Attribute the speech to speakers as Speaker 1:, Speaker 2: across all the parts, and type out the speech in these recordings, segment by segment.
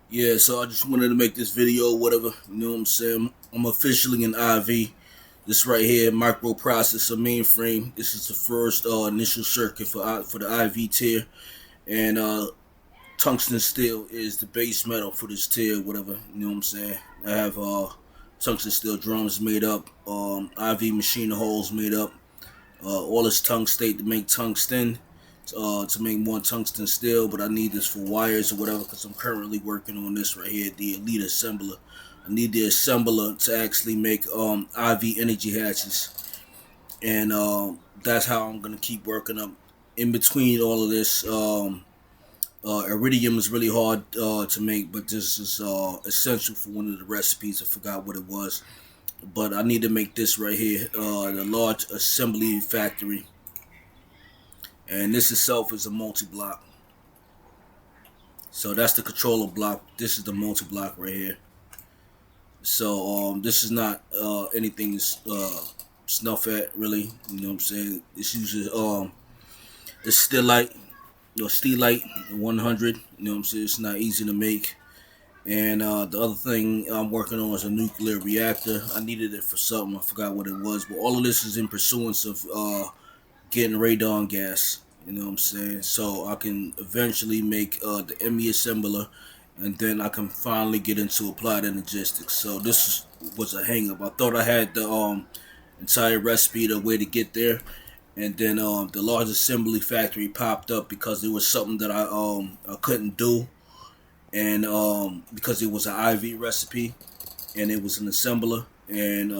Speaker 1: Yeah, so I just wanted to make this video, whatever. You know what I'm saying? I'm officially in IV. This right here, microprocessor mainframe. This is the first initial circuit for the IV tier, and tungsten steel is the base metal for this tier, whatever. You know what I'm saying? I have tungsten steel drums made up, IV machine holes made up, all this tungstate to make tungsten, to make more tungsten steel, but I need this for wires or whatever because I'm currently working on this right here, the Elite Assembler. I need the assembler to actually make IV energy hatches, and that's how I'm gonna keep working up. In between all of this, iridium is really hard to make, but this is essential for one of the recipes. I forgot what it was, but I need to make this right here, the large assembly factory, and this itself is a multi-block. So that's the controller block. This is the multi-block right here. So this is not anything snuff at really. You know what I'm saying? This uses it's Steelite, Steelite 100. You know what I'm saying? It's not easy to make. And the other thing I'm working on is a nuclear reactor. I needed it for something. I forgot what it was. But all of this is in pursuance of getting radon gas. You know what I'm saying? So I can eventually make the ME assembler, and then I can finally get into applied energistics. So this was a hang up. I thought I had the entire recipe, the way to get there, and then the large assembly factory popped up because it was something that I couldn't do, and because it was an IV recipe and it was an assembler, and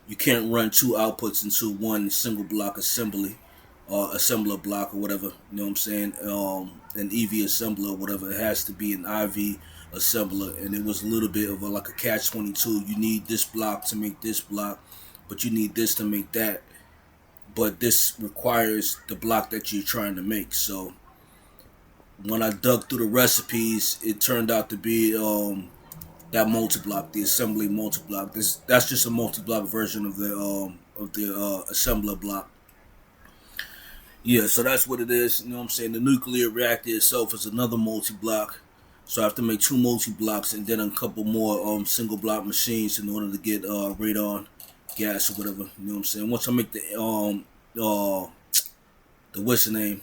Speaker 1: you can't run two outputs into one single block assembly or assembler block or whatever. You know what I'm saying? An EV assembler or whatever. It has to be an IV assembler, and it was a little bit of like a catch-22. You need this block to make this block, but you need this to make that. But this requires the block that you're trying to make. So when I dug through the recipes, it turned out to be that multi-block, the assembly multi-block. That's just a multi-block version of the assembler block. Yeah, so that's what it is. You know what I'm saying? The nuclear reactor itself is another multi-block. So I have to make two multi-blocks and then a couple more single block machines in order to get radon gas or whatever. You know what I'm saying? Once I make the what's the name?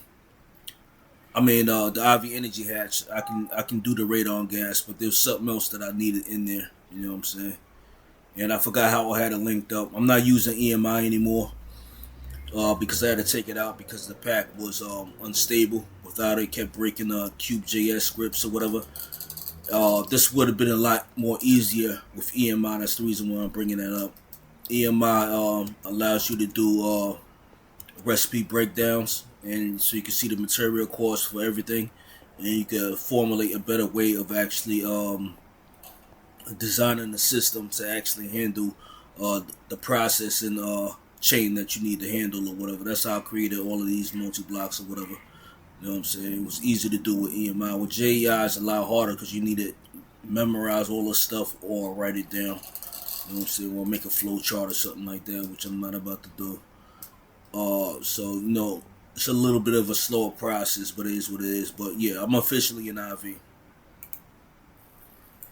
Speaker 1: I mean the IV energy hatch, I can do the radon gas, but there's something else that I needed in there. You know what I'm saying? And I forgot how I had it linked up. I'm not using EMI anymore. Because I had to take it out because the pack was unstable. Without it, kept breaking Cube.js scripts or whatever. This would have been a lot more easier with EMI. That's the reason why I'm bringing that up. EMI allows you to do recipe breakdowns, and so you can see the material cost for everything, and you can formulate a better way of actually designing the system to actually handle the process and chain that you need to handle or whatever. That's how I created all of these multi-blocks or whatever. You know what I'm saying? It was easy to do with EMI. With JEI, it's a lot harder because you need to memorize all the stuff or write it down. You know what I'm saying? Or make a flow chart or something like that, which I'm not about to do. So it's a little bit of a slower process, but it is what it is. But yeah, I'm officially in IV.